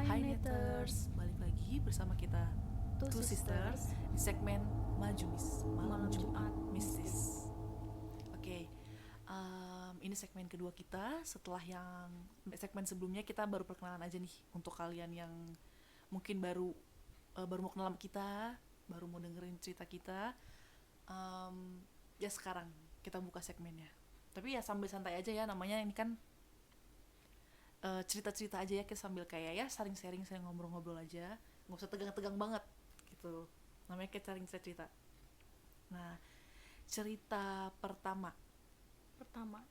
Hai Neters, balik lagi bersama kita Two Sisters di segmen Majumis, Malam Malam Jumat Jumat Mistis. Oke, ini segmen kedua kita setelah yang segmen sebelumnya kita baru perkenalan aja nih untuk kalian yang mungkin baru mau kenal sama kita, baru mau dengerin cerita kita. Ya sekarang kita buka segmennya. Tapi ya sambil santai aja ya, namanya ini kan cerita-cerita aja ya, kita sambil kayak ya saling sharing, saya ngobrol-ngobrol aja, nggak usah tegang-tegang banget gitu, namanya kayak saling cerita. Nah, cerita pertama, pertama.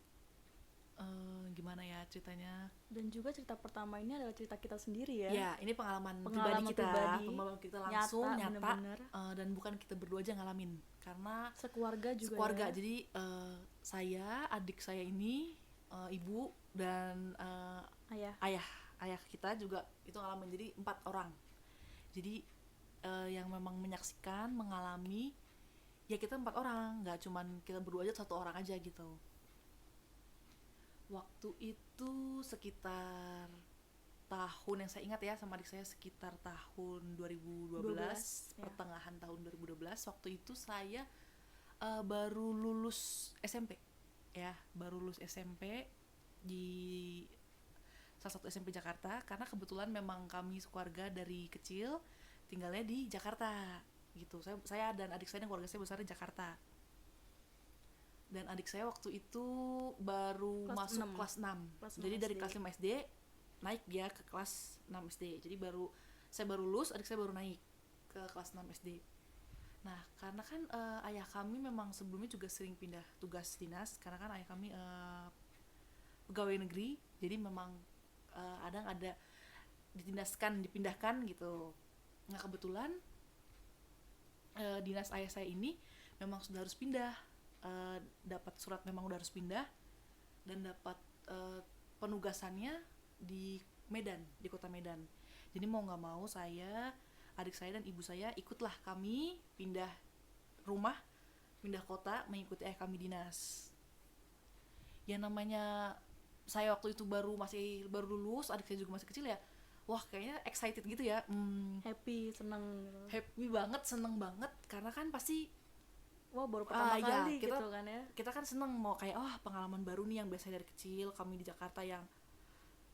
gimana ya ceritanya. Dan juga cerita pertama ini adalah cerita kita sendiri ya. Ya ini pengalaman Pengalaman pribadi pribadi, pengalaman kita langsung nyata, bener-bener. dan bukan kita berdua aja ngalamin, karena Sekeluarga juga sekeluarga. ya. Jadi saya, adik saya ini, ibu dan ayah kita juga itu ngalamin, jadi 4 orang. Jadi yang memang menyaksikan, mengalami, ya kita 4 orang, nggak cuman kita berdua aja, 1 orang aja gitu. Waktu itu sekitar tahun yang saya ingat ya sama adik saya, sekitar tahun 2012, 12, ya. pertengahan tahun 2012. Waktu itu saya baru lulus SMP ya, baru lulus SMP di salah satu SMP Jakarta, karena kebetulan memang kami sekeluarga dari kecil tinggalnya di Jakarta gitu. Saya dan adik saya dan keluarga saya besar di Jakarta. Dan adik saya waktu itu baru Kelas masuk 6. kelas 6. Kelas 6 Jadi dari SD. kelas 5 SD naik dia ke kelas 6 SD. Jadi saya baru lulus, adik saya baru naik ke kelas 6 SD. Nah, karena kan ayah kami memang sebelumnya juga sering pindah tugas dinas, karena kan ayah kami pegawai negeri. Jadi memang ada dipindahkan gitu. Nah, kebetulan dinas ayah saya ini memang sudah harus pindah, dapat surat memang udah harus pindah, dan dapat penugasannya di Medan, di kota Medan. Jadi mau nggak mau saya, adik saya dan ibu saya ikutlah kami pindah rumah, pindah kota, mengikuti ayah kami dinas. Ya namanya saya waktu itu baru lulus, adik saya juga masih kecil ya, wah kayaknya excited gitu ya, Happy, seneng gitu. happy banget, seneng banget, karena kan pasti Wah, baru pertama kali kita, gitu kan ya. kita kan seneng, mau kayak pengalaman baru nih, yang biasa dari kecil kami di Jakarta yang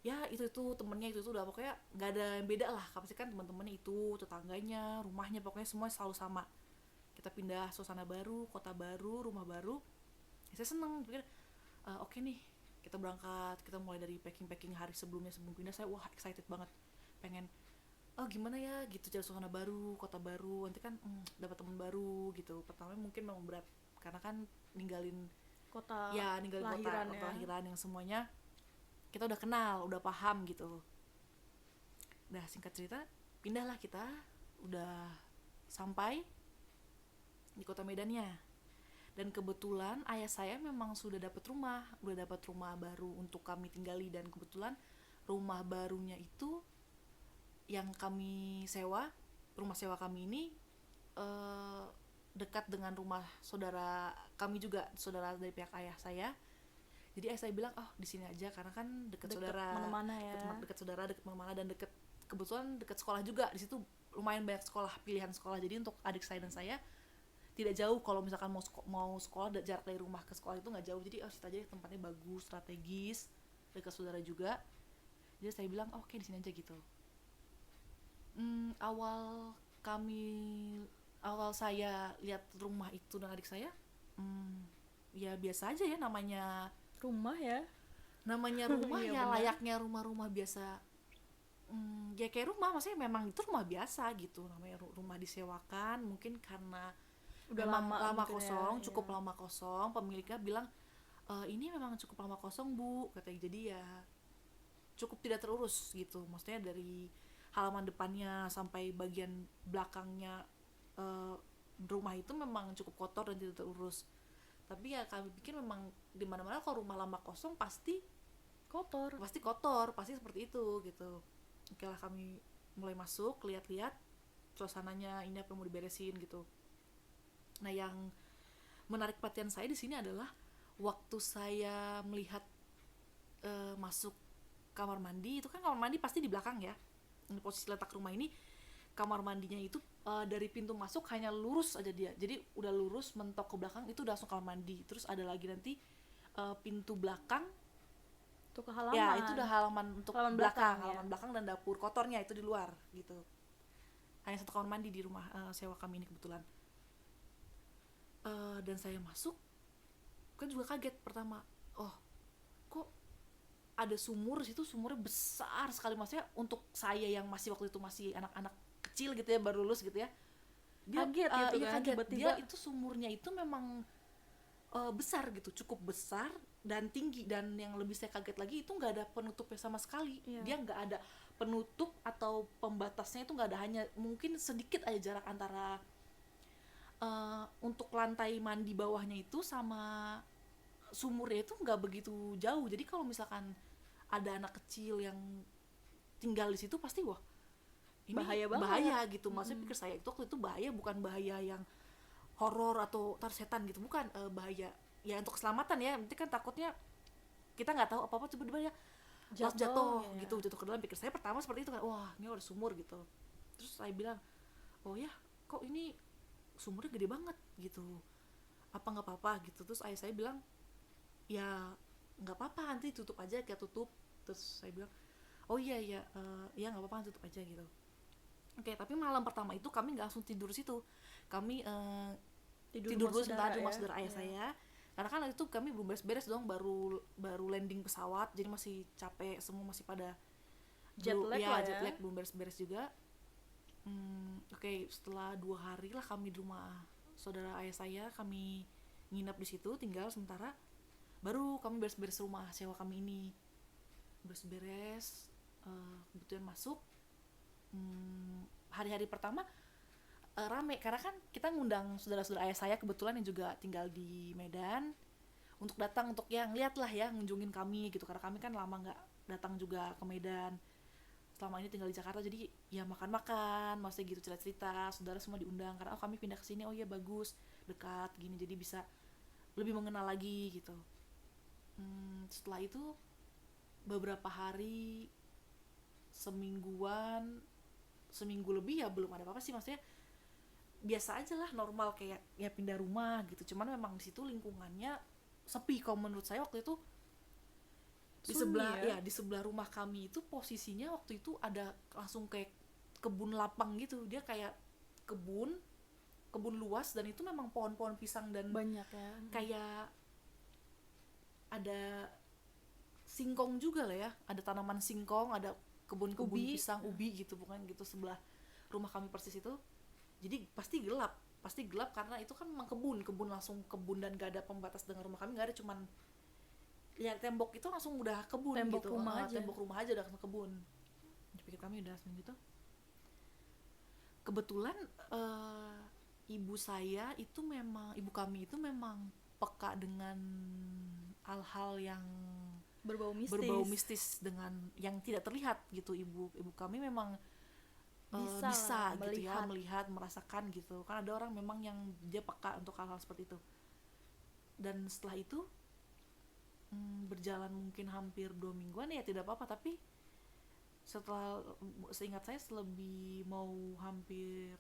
ya itu temennya itu udah pokoknya nggak ada yang beda lah, pasti kan teman-temannya itu, tetangganya, rumahnya, pokoknya semua selalu sama. Kita pindah suasana baru, kota baru, rumah baru, ya saya seneng pikir oke nih, kita berangkat, kita mulai dari packing hari sebelum pindah. Saya wah excited banget, pengen gimana ya gitu, jadi suasana baru, kota baru, nanti kan dapat teman baru gitu. Pertama mungkin memang berat, karena kan ninggalin Kota kota kelahiran yang semuanya kita udah kenal, udah paham gitu. Nah, singkat cerita, pindahlah kita, udah sampai di kota Medannya. Dan kebetulan ayah saya memang sudah dapat rumah baru untuk kami tinggali, dan kebetulan rumah barunya itu yang kami sewa, rumah sewa kami ini dekat dengan rumah saudara kami juga, saudara dari pihak ayah saya. Jadi ayah saya bilang di sini aja, karena kan dekat saudara, mana-mana ya. dekat saudara, dekat mana-mana, dan kebetulan dekat sekolah juga. Di situ lumayan banyak pilihan sekolah. Jadi untuk adik saya dan saya tidak jauh, kalau misalkan mau sekolah, jarak dari rumah ke sekolah itu nggak jauh. Jadi situ aja, tempatnya bagus, strategis, dekat saudara juga. Jadi saya bilang oke, di sini aja gitu. Awal saya lihat rumah itu dan adik saya, ya biasa aja ya, namanya Rumah ya. rumah Iya, ya, benar. layaknya rumah-rumah biasa. Ya kayak rumah, maksudnya memang itu rumah biasa gitu, namanya rumah disewakan. Mungkin karena Udah memang lama mungkin kosong, ya, cukup iya. lama kosong. Pemiliknya bilang ini memang cukup lama kosong bu, katanya. Jadi ya cukup tidak terurus gitu, maksudnya dari halaman depannya sampai bagian belakangnya rumah itu memang cukup kotor dan tidak terurus. Tapi ya kami pikir memang di mana-mana kalau rumah lama kosong pasti Kotor. pasti seperti itu gitu. Oke lah, kami mulai masuk, lihat-lihat suasananya, ini apa yang mau diberesin gitu. Nah, yang menarik perhatian saya di sini adalah waktu saya melihat masuk kamar mandi, itu kan kamar mandi pasti di belakang ya. posisi letak rumah ini, kamar mandinya itu dari pintu masuk hanya lurus aja dia, jadi udah lurus mentok ke belakang itu udah langsung kamar mandi. Terus ada lagi nanti pintu belakang, Tuh ke halaman. ya itu udah halaman untuk Halaman belakang, belakang, halaman ya. belakang dan dapur kotornya itu di luar gitu. Hanya satu kamar mandi di rumah sewa kami ini kebetulan. Dan saya masuk kan juga kaget pertama, oh kok ada sumur di situ, sumurnya besar sekali, maksudnya untuk saya yang masih waktu itu masih anak-anak kecil gitu ya, baru lulus gitu ya, dia Kaget gitu iya kan, kaget. tiba-tiba. Dia itu sumurnya itu memang besar gitu, cukup besar dan tinggi, dan yang lebih saya kaget lagi itu nggak ada penutupnya sama sekali. Iya. Dia nggak ada penutup atau pembatasnya, itu nggak ada, hanya mungkin sedikit aja jarak antara untuk lantai mandi bawahnya itu sama sumurnya itu nggak begitu jauh. Jadi kalau misalkan ada anak kecil yang tinggal di situ pasti wah ini Bahaya banget. bahaya gitu. Maksudnya pikir saya itu waktu itu bahaya, bukan bahaya yang horor atau tar setan gitu, bukan, bahaya ya untuk keselamatan ya. Nanti kan takutnya kita nggak tahu apa-apa tiba-tiba ya jatuh ya. gitu, jatuh ke dalam. Pikir saya pertama seperti itu kan, wah ini ada sumur gitu. Terus saya bilang, oh ya kok ini sumurnya gede banget gitu, apa nggak apa-apa gitu. Terus ayah saya bilang, ya nggak apa-apa nanti tutup aja, kayak tutup. Terus saya bilang, oh iya ya ya nggak apa-apa tutup aja gitu. Oke, tapi malam pertama itu kami nggak langsung tidur situ, kami tidur dulu sebentar di rumah saudara ayah saya, karena kan itu kami belum beres-beres dong, baru landing pesawat, jadi masih capek semua, masih pada Jet lag lah ya. jet lag, belum beres-beres juga. Oke, setelah 2 hari lah kami di rumah saudara ayah saya, kami nginap di situ tinggal sementara. Baru kami beres-beres rumah sewa kami ini, beres-beres, kebetulan masuk. Hari-hari pertama rame, karena kan kita ngundang saudara-saudara ayah saya kebetulan yang juga tinggal di Medan untuk datang, untuk yang lihat lah ya, ngunjungin kami gitu, karena kami kan lama nggak datang juga ke Medan, selama ini tinggal di Jakarta. Jadi ya makan-makan, maksudnya gitu, cerita-cerita, saudara semua diundang karena kami pindah ke sini, oh iya bagus, dekat gini, jadi bisa lebih mengenal lagi gitu. Setelah itu beberapa hari, seminggu lebih ya belum ada apa-apa sih, maksudnya biasa aja lah, normal kayak ya pindah rumah gitu. Cuman memang di situ lingkungannya sepi kalau menurut saya waktu itu. Di Sunyi sebelah ya? di sebelah rumah kami itu posisinya waktu itu ada langsung kayak kebun lapang gitu. Dia kayak kebun luas, dan itu memang pohon-pohon pisang, dan Banyak ya. kayak ada singkong juga lah ya, ada tanaman singkong, ada kebun-kebun Ubi. pisang, ubi gitu, bukan gitu, sebelah rumah kami persis itu. Jadi pasti gelap karena itu kan memang kebun langsung kebun, dan gak ada pembatas dengan rumah kami, gak ada, cuman ya tembok itu langsung udah kebun Tembok gitu. rumah aja. Tembok rumah aja udah langsung kebun. Dipikir kami udah langsung gitu. Kebetulan ibu kami itu memang peka dengan hal-hal yang Berbau mistis dengan yang tidak terlihat gitu. Ibu kami memang Bisa gitu ya, melihat, merasakan gitu. Kan ada orang memang yang dia peka untuk hal-hal seperti itu. Dan setelah itu berjalan mungkin hampir 2 mingguan ya tidak apa-apa, tapi setelah, seingat saya lebih hampir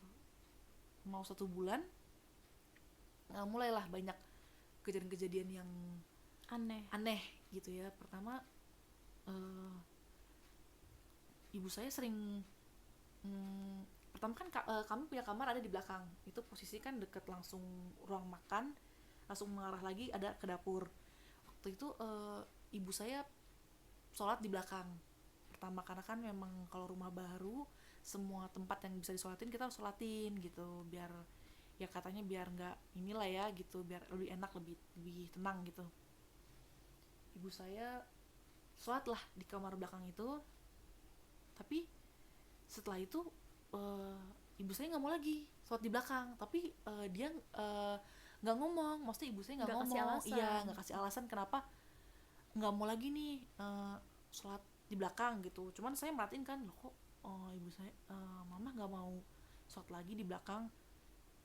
mau 1 bulan, mulailah banyak kejadian-kejadian yang aneh gitu ya. Pertama, ibu saya sering pertama kan kami punya kamar ada di belakang, itu posisi kan deket langsung ruang makan, langsung mengarah lagi ada ke dapur. Waktu itu ibu saya sholat di belakang pertama, karena kan memang kalau rumah baru semua tempat yang bisa disolatin kita harus sholatin gitu, biar ya katanya biar nggak inilah ya gitu, biar lebih enak, lebih tenang gitu. Ibu saya sholat lah di kamar belakang itu, tapi setelah itu ibu saya nggak mau lagi sholat di belakang, tapi dia nggak ngomong, maksudnya ibu saya nggak ngomong, iya nggak kasih alasan kenapa nggak mau lagi nih sholat di belakang gitu. Cuman saya merhatiin kan, loh kok ibu saya mama nggak mau sholat lagi di belakang.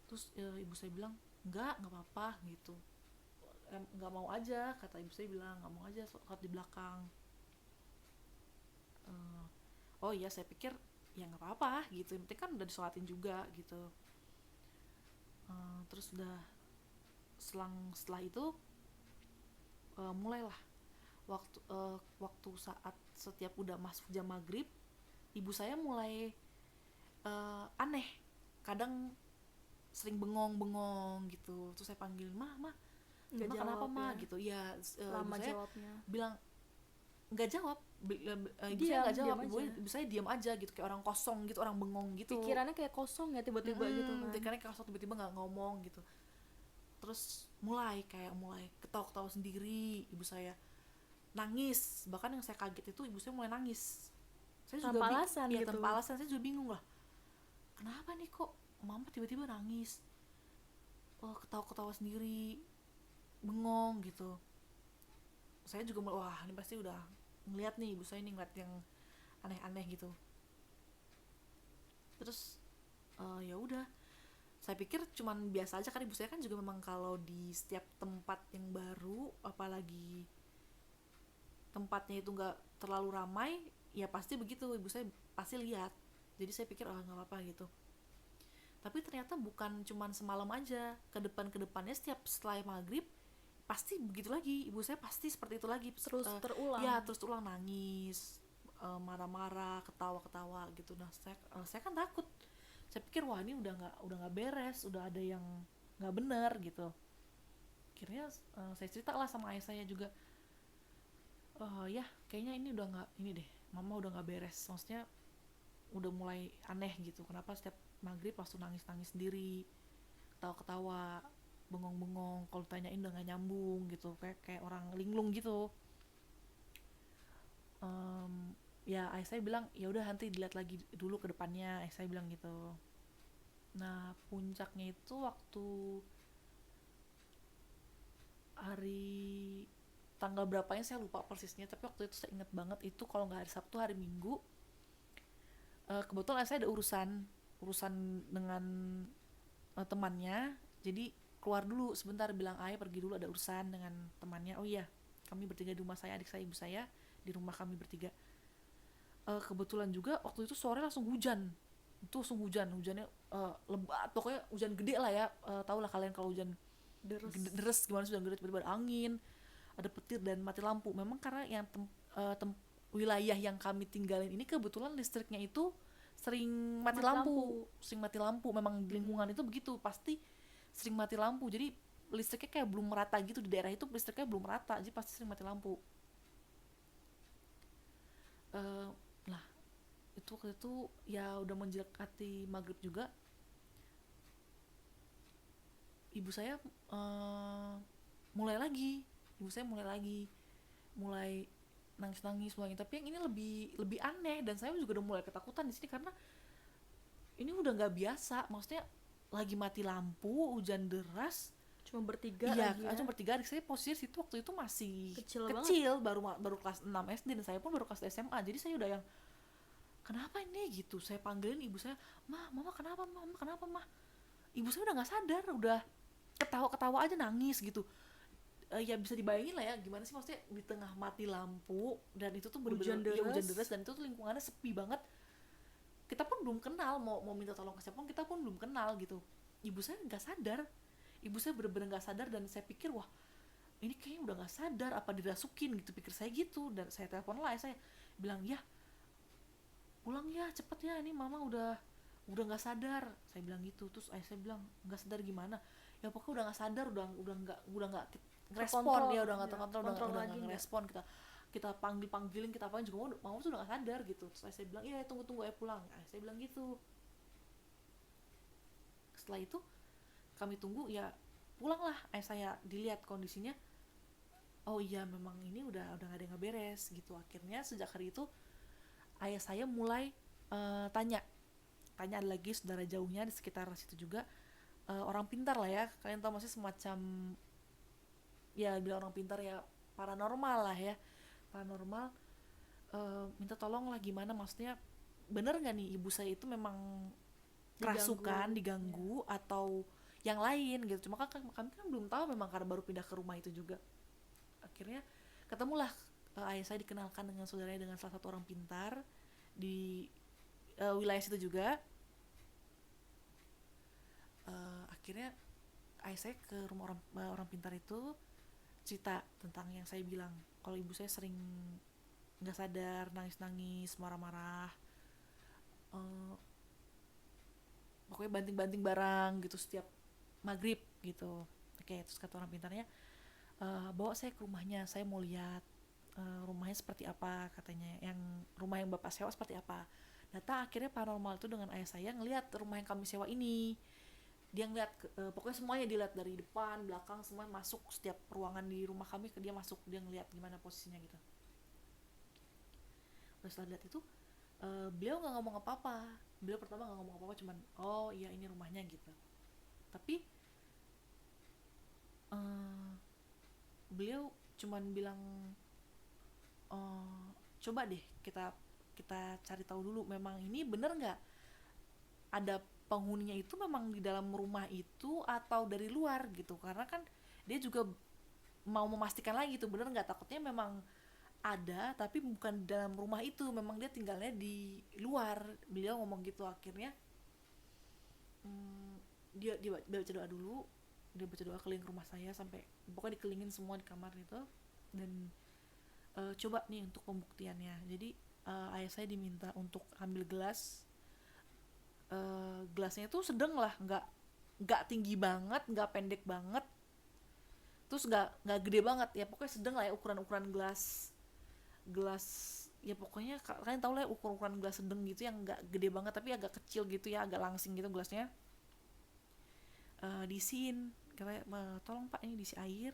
Terus ibu saya bilang nggak apa-apa gitu, nggak mau aja, kata ibu saya bilang nggak mau aja sholat di belakang. Oh iya, saya pikir ya nggak apa-apa gitu, yang penting kan udah disolatin juga gitu. Terus udah setelah itu mulailah waktu saat setiap udah masuk jam maghrib, ibu saya mulai aneh, kadang sering bengong gitu. Terus saya panggil, mah Nggak kenapa jawab mah ya. gitu ya. Lama Ibu saya jawabnya. bilang nggak jawab, ibu saya Diam, nggak jawab, diam aja. ibu saya diam aja gitu, kayak orang kosong gitu, orang bengong gitu. Pikirannya kayak kosong ya tiba-tiba gitu kan. Pikirannya kayak kosong, tiba-tiba nggak ngomong gitu. Terus mulai ketawa-ketawa sendiri, ibu saya nangis. Bahkan yang saya kaget itu ibu saya mulai nangis. Saya juga Tanpa alasan ya, gitu. tanpa alasan. Saya juga bingung lah, kenapa nih kok mama tiba-tiba nangis, ketawa-ketawa sendiri, bengong gitu. Saya juga mulai, wah ini pasti udah ngeliat nih, ibu saya ini ngeliat yang aneh-aneh gitu. Terus ya udah, saya pikir cuman biasa aja kan, ibu saya kan juga memang kalau di setiap tempat yang baru, apalagi tempatnya itu nggak terlalu ramai, ya pasti begitu, ibu saya pasti lihat. Jadi saya pikir nggak apa-apa gitu. Tapi ternyata bukan cuman semalam aja, kedepannya setelah maghrib pasti begitu lagi, ibu saya pasti seperti itu lagi, Terus terulang. ya terus terulang, nangis, marah-marah, ketawa-ketawa gitu. Nah saya kan takut, saya pikir wah ini udah nggak beres, udah ada yang nggak bener gitu. Akhirnya saya cerita lah sama ayah saya juga, ya kayaknya ini udah nggak, ini deh mama udah nggak beres, maksudnya udah mulai aneh gitu, kenapa setiap maghrib langsung nangis sendiri, ketawa-ketawa, bengong-bengong, kalau tanyain udah nggak nyambung gitu, kayak orang linglung gitu. Ya ayah saya bilang ya udah nanti dilihat lagi dulu ke depannya, ayah saya bilang gitu. Nah puncaknya itu waktu hari tanggal berapanya saya lupa persisnya, tapi waktu itu saya inget banget, itu kalau nggak hari Sabtu hari Minggu. Kebetulan saya ada urusan dengan temannya, jadi keluar dulu sebentar, bilang ayah pergi dulu ada urusan dengan temannya. Oh iya, kami bertiga di rumah saya, adik saya, ibu saya di rumah kami bertiga. Kebetulan juga waktu itu sore langsung hujan, hujannya lebat, pokoknya hujan gede lah ya. Tau lah kalian kalau hujan deres gimana, hujan gede, tiba-tiba ada angin, ada petir dan mati lampu. Memang karena yang wilayah yang kami tinggalin ini kebetulan listriknya itu sering mati lampu. Memang di lingkungan itu begitu, pasti sering mati lampu. Jadi listriknya kayak belum merata gitu, di daerah itu listriknya belum merata, jadi pasti sering mati lampu. Lah itu waktu itu ya udah mendekati maghrib juga, ibu saya mulai nangis mulai. Tapi yang ini lebih aneh, dan saya juga udah mulai ketakutan di sini karena ini udah nggak biasa. Maksudnya lagi mati lampu, hujan deras, Cuma bertiga iya, lagi ya. cuma bertiga. Adik saya posisi situ waktu itu masih Kecil baru kelas 6 SD, dan saya pun baru kelas SMA. Jadi saya udah yang kenapa ini gitu. Saya panggilin ibu saya, mama kenapa mah. Ibu saya udah nggak sadar, udah ketawa aja, nangis gitu. Ya bisa dibayangin lah ya gimana sih, maksudnya di tengah mati lampu dan itu tuh Hujan hujan deras. deras, dan itu tuh lingkungannya sepi banget. Kita pun belum kenal, mau minta tolong ke siapa pun kita pun belum kenal gitu. Ibu saya nggak sadar, ibu saya bener-bener nggak sadar, dan saya pikir wah ini kayaknya udah nggak sadar, apa dirasukin gitu, pikir saya gitu. Dan saya telepon lah, saya bilang ya pulang ya cepet ya, ini mama udah nggak sadar, saya bilang gitu. Terus ayah saya bilang nggak sadar gimana ya, pokoknya udah nggak sadar, udah nggak ngerespon, ya udah nggak terkontrol, udah nggak ngerespon. Kita panggilin, kita apain juga mama tuh udah nggak sadar gitu. Terus saya bilang iya tunggu ayah pulang, saya bilang gitu. Setelah itu kami tunggu, ya pulanglah ayah saya, dilihat kondisinya, oh iya memang ini udah nggak ada yang beres gitu. Akhirnya sejak hari itu ayah saya mulai tanya lagi saudara jauhnya di sekitar situ juga, orang pintar lah ya, kalian tahu maksudnya semacam, ya bilang orang pintar ya, paranormal lah ya, minta tolong lah gimana, maksudnya bener nggak nih ibu saya itu memang kerasukan, diganggu ya, atau yang lain gitu. Cuma kami kan belum tahu, memang karena baru pindah ke rumah itu juga. Akhirnya ketemulah ayah saya dikenalkan dengan saudaranya, dengan salah satu orang pintar di wilayah situ juga. Akhirnya ayah saya ke rumah orang pintar itu cerita tentang yang saya bilang, kalau ibu saya sering nggak sadar, nangis-nangis, marah-marah, eh, pokoknya banting-banting barang gitu setiap maghrib gitu. Oke, terus kata orang pintarnya, bawa saya ke rumahnya, saya mau lihat rumahnya seperti apa, katanya, yang rumah yang bapak sewa seperti apa. Data akhirnya paranormal itu dengan ayah saya ngelihat rumah yang kami sewa ini. Dia ngeliat pokoknya semuanya dilihat, dari depan belakang semuanya, masuk setiap ruangan di rumah kami, dia masuk, dia ngeliat gimana posisinya gitu. Terus setelah lihat itu, beliau nggak ngomong apa-apa. Beliau pertama nggak ngomong apa-apa, cuman oh iya ini rumahnya gitu. Tapi eh, beliau cuman bilang, coba deh kita kita cari tahu dulu, memang ini bener nggak ada penghuninya itu memang di dalam rumah itu atau dari luar gitu, karena kan dia juga mau memastikan lagi tuh bener nggak, takutnya memang ada tapi bukan di dalam rumah itu, memang dia tinggalnya di luar. Beliau ngomong gitu. Akhirnya dia baca doa dulu, dia baca doa keliling rumah saya sampai pokoknya dikelilingin semua di kamar itu. Dan coba nih untuk pembuktiannya, jadi ayah saya diminta untuk ambil gelas. Gelasnya itu sedang lah, nggak tinggi banget, nggak pendek banget, terus nggak gede banget, ya pokoknya sedang lah ya, ukuran gelas gelas ya pokoknya kalian tau lah ya, ukuran gelas sedang gitu, yang nggak gede banget tapi agak kecil gitu ya, agak langsing gitu gelasnya. Diisiin, katanya, tolong pak ini diisi air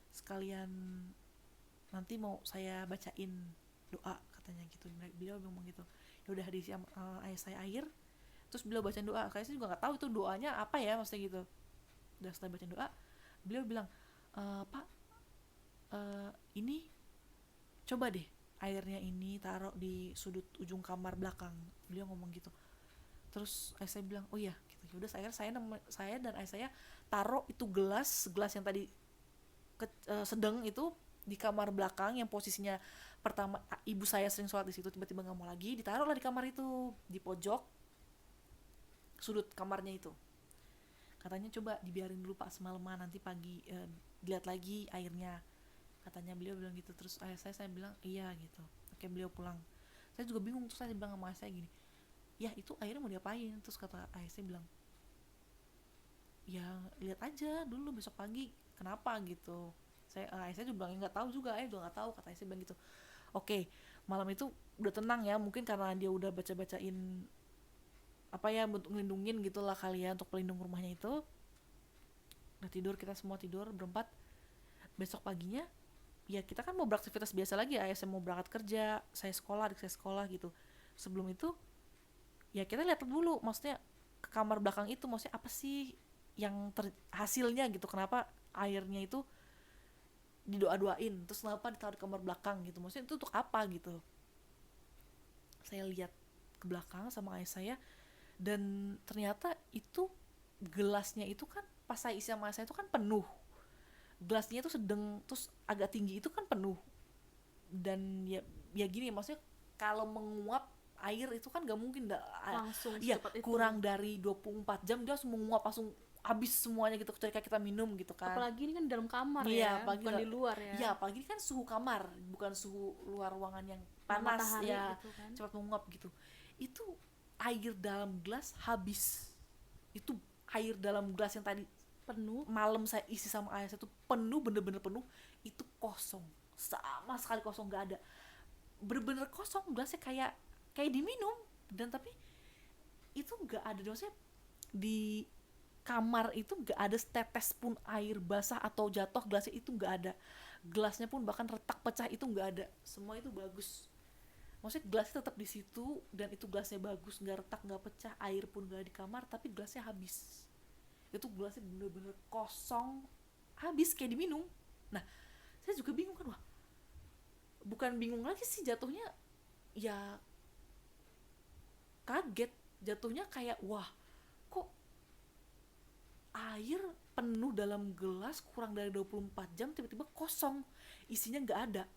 sekalian, nanti mau saya bacain doa, katanya gitu. Beliau ngomong gitu. Ya udah diisi ayah saya air, terus beliau bacain doa. Kayak saya juga nggak tahu itu doanya apa ya, maksudnya gitu. Udah setelah bacain doa, beliau bilang, pak, ini coba deh airnya ini taruh di sudut ujung kamar belakang. Beliau ngomong gitu. Terus ayah saya bilang, oh iya gitu. Udah saya dan ayah saya taruh itu gelas yang tadi sedang itu di kamar belakang, yang posisinya pertama ibu saya sering sholat di situ, tiba-tiba nggak mau lagi, ditaruhlah di kamar itu, di pojok sudut kamarnya itu. Katanya coba dibiarin dulu pak semalaman, nanti pagi dilihat lagi airnya, katanya. Beliau bilang gitu. Terus ayah saya bilang iya gitu. Oke, beliau pulang. Saya juga bingung, terus saya bilang sama ayah saya gini, ya itu airnya mau diapain? Terus kata ayah saya bilang, ya lihat aja dulu besok pagi kenapa gitu. Ayah saya juga bilang nggak tahu juga, ayah juga nggak tahu, kata ayah saya bilang gitu. Oke, malam itu udah tenang ya, mungkin karena dia udah bacain apa ya, untuk ngelindungin gitulah kali ya, untuk pelindung rumahnya itu. Udah tidur, kita semua tidur berempat. Besok paginya ya kita kan mau beraktivitas biasa lagi, ayah saya mau berangkat kerja, saya sekolah, adik saya sekolah gitu. Sebelum itu ya kita lihat dulu, maksudnya ke kamar belakang itu, maksudnya apa sih yang hasilnya gitu, kenapa airnya itu didoa-doain, terus kenapa ditaruh di kamar belakang gitu, maksudnya itu untuk apa gitu. Saya lihat ke belakang sama ayah saya, dan ternyata itu gelasnya itu kan pas saya isi sama ayah saya itu kan penuh, gelasnya itu sedang, terus agak tinggi itu kan penuh. Dan ya gini, maksudnya kalau menguap air itu kan gak mungkin langsung ya secepat itu. kurang dari 24 jam dia langsung menguap, langsung habis semuanya gitu ketika kita minum gitu kan. Apalagi ini kan di dalam kamar Iya, ya, bukan di luar ya. Iya, apalagi ini kan suhu kamar, bukan suhu luar ruangan yang panas matahari ya, gitu kan. cepat menguap gitu. Itu air dalam gelas habis. Itu air dalam gelas yang tadi Penuh. malam saya isi sama ayah saya itu penuh, bener-bener penuh, itu kosong, sama sekali kosong, nggak ada, bener-bener kosong, gelasnya kayak diminum. Dan tapi itu nggak ada, maksudnya di kamar itu nggak ada setetes pun air basah atau jatuh gelasnya, itu nggak ada. Gelasnya pun bahkan retak pecah itu nggak ada, semua itu bagus. Maksudnya gelasnya tetap di situ, dan itu gelasnya bagus, nggak retak, nggak pecah, air pun nggak di kamar, tapi gelasnya habis. Itu gelasnya bener-bener kosong, habis kayak diminum. Nah, saya juga bingung kan, wah, bukan bingung lagi sih jatuhnya, ya kaget jatuhnya, kayak wah, kok air penuh dalam gelas kurang dari 24 jam tiba-tiba kosong, isinya nggak ada.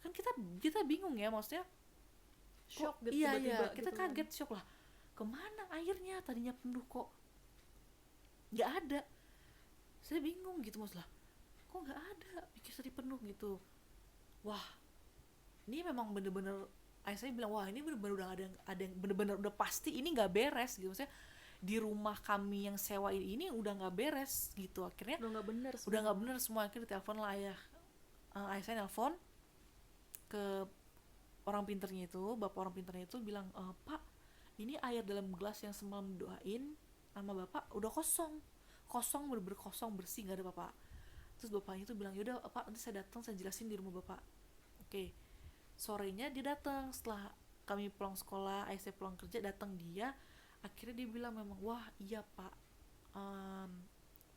Kan kita bingung ya, maksudnya shock kok gitu iya tiba-tiba kita gitu kan. kaget, shock lah, kemana airnya, tadinya penuh kok nggak ada. Saya bingung gitu, mas lah kok nggak ada, pikir tadi penuh gitu. Wah, ini memang bener-bener, ayah saya bilang wah ini bener-bener udah ada yang bener-bener udah pasti ini nggak beres gitu. Maksudnya di rumah kami yang sewain ini udah nggak beres gitu. Akhirnya Udah nggak bener udah semua. nggak bener semua. Akhirnya ditelepon lah ayah. Ayah saya nelpon ke orang pinternya itu, bapak orang pinternya itu bilang, Pak, ini air dalam gelas yang semalam doain sama bapak udah kosong bener-bener kosong, bersih, nggak ada apa-apa. Terus bapaknya itu bilang, yaudah pak nanti saya datang, saya jelasin di rumah bapak. Oke, sorenya dia datang setelah kami pulang sekolah, ayah saya pulang kerja, datang dia. Akhirnya dia bilang memang, wah iya pak,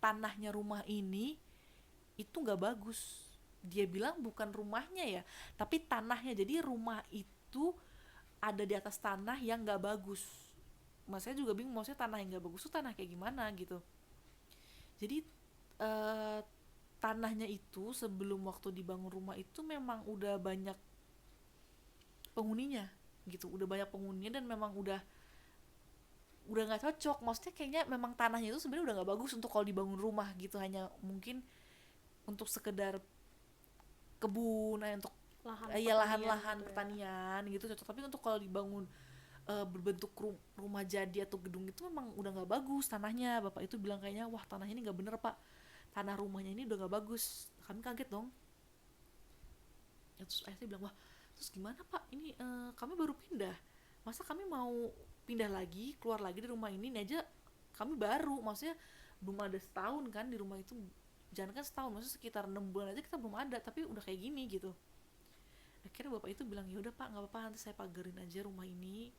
tanahnya rumah ini itu nggak bagus. Dia bilang bukan rumahnya ya, tapi tanahnya. Jadi rumah itu ada di atas tanah yang nggak bagus. Mas saya juga bingung, maksudnya tanah yang nggak bagus itu tanah kayak gimana gitu. Jadi eh, tanahnya itu sebelum waktu dibangun rumah itu memang udah banyak penghuninya gitu, udah banyak penghuninya dan memang udah nggak cocok. Maksudnya kayaknya memang tanahnya itu sebenarnya udah nggak bagus untuk kalau dibangun rumah gitu, hanya mungkin untuk sekedar kebun, untuk Lahan ya pertanian lahan-lahan gitu ya. pertanian gitu cocok. Tapi untuk kalau dibangun berbentuk rumah jadi atau gedung itu memang udah nggak bagus tanahnya. Bapak itu bilang kayaknya wah tanahnya ini nggak bener pak, tanah rumahnya ini udah nggak bagus. Kami kaget dong ya. Terus ayah saya bilang, wah terus gimana pak, ini kami baru pindah, masa kami mau pindah lagi, keluar lagi di rumah ini aja kami baru, maksudnya belum ada setahun kan di rumah itu. Jangan kan setahun, maksudnya sekitar 6 bulan aja kita belum ada, tapi udah kayak gini gitu. Akhirnya bapak itu bilang, ya udah pak nggak apa-apa, nanti saya pagerin aja rumah ini,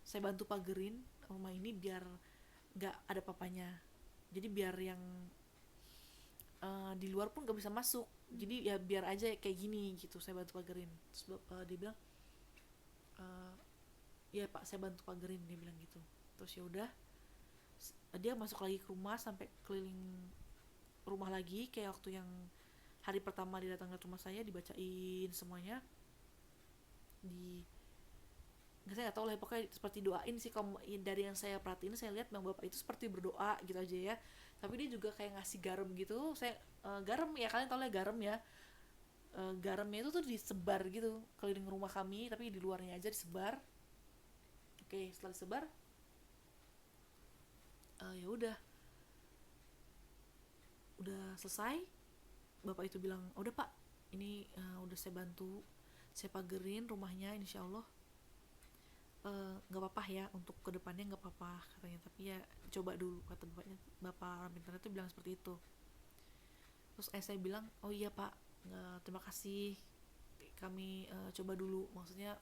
saya bantu pagerin rumah ini biar nggak ada papanya. Jadi biar yang di luar pun nggak bisa masuk. Jadi ya biar aja kayak gini gitu, saya bantu pagerin. Terus dia bilang, ya pak saya bantu pagerin, dia bilang gitu. Terus ya udah, dia masuk lagi ke rumah sampai keliling rumah lagi kayak waktu yang hari pertama dia datang ke rumah saya, dibacain semuanya. Saya nggak tahu lah, pokoknya seperti doain sih. Kalau dari yang saya perhatiin, saya lihat memang bapak itu seperti berdoa gitu aja ya. Tapi dia juga kayak ngasih garam gitu. Saya garam ya, kalian tahu lah garam ya. Garamnya itu tuh disebar gitu keliling rumah kami, tapi di luarnya aja disebar. Oke, setelah disebar, ya udah selesai. Bapak itu bilang, udah pak, ini udah saya bantu, saya pagerin rumahnya, insya Allah nggak apa-apa ya, untuk kedepannya nggak apa-apa katanya, tapi ya coba dulu, kata bapaknya. Bapak orang pintar itu bilang seperti itu. Terus saya bilang, oh iya pak, terima kasih, kami coba dulu. Maksudnya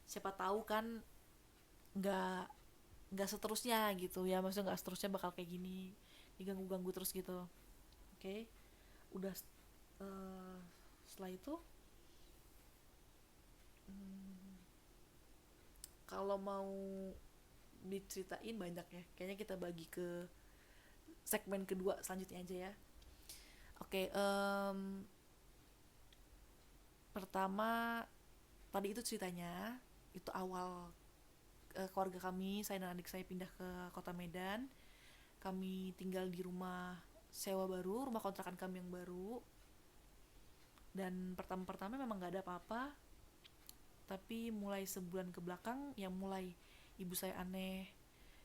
siapa tahu kan nggak nggak seterusnya gitu ya, maksudnya nggak seterusnya bakal kayak gini, diganggu-ganggu terus gitu. Oke, udah setelah itu kalau mau diceritain banyak ya, kayaknya kita bagi ke segmen kedua selanjutnya aja ya. Oke, pertama tadi itu ceritanya, itu awal keluarga kami, saya dan adik saya pindah ke kota Medan. Kami tinggal di rumah sewa baru, rumah kontrakan kami yang baru. Dan pertama-pertama memang gak ada apa-apa, tapi mulai sebulan ke belakang yang mulai ibu saya aneh.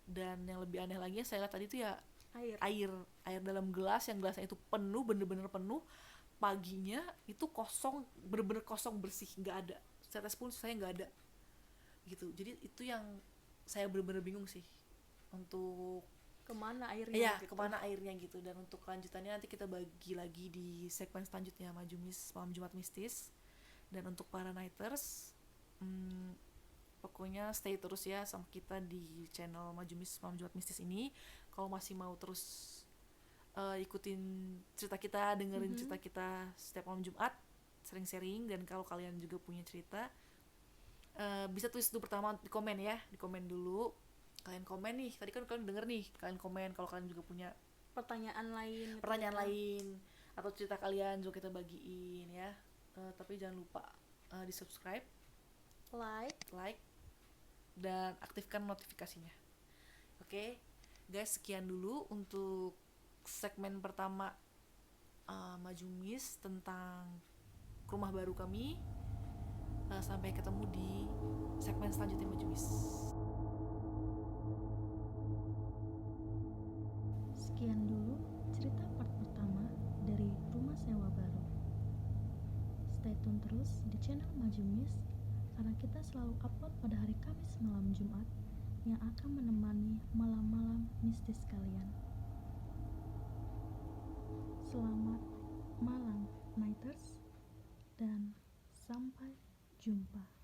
Dan yang lebih aneh lagi saya lihat tadi itu ya air dalam gelas, yang gelasnya itu penuh, bener-bener penuh. Paginya itu kosong, bener-bener kosong, bersih, nggak ada setetes pun saya, nggak ada gitu. Jadi itu yang saya bener-bener bingung sih, untuk Kemana airnya ya gitu. kemana airnya gitu. Dan untuk kelanjutannya nanti kita bagi lagi di segmen selanjutnya, malam Jumat Mistis. Dan untuk para nighters, pokoknya stay terus ya sama kita di channel malam Jumat Mistis ini. Kalau masih mau terus ikutin cerita kita, dengerin cerita kita setiap malam Jumat, sering sharing. Dan kalau kalian juga punya cerita, bisa tulis dulu pertama di komen ya, di komen dulu. Kalian komen nih, tadi kan kalian denger nih, kalian komen kalau kalian juga punya Pertanyaan lain gitu pertanyaan ya. lain atau cerita kalian juga kita bagiin ya. Tapi jangan lupa di subscribe, Like like, dan aktifkan notifikasinya. Oke, guys, sekian dulu untuk segmen pertama Majumis tentang rumah baru kami. Sampai ketemu di segmen selanjutnya Majumis. Sekian dulu cerita part pertama dari rumah sewa baru. Stay tune terus di channel Majumis karena kita selalu upload pada hari Kamis malam Jumat yang akan menemani malam-malam mistis kalian. Selamat malam Nighters dan sampai jumpa.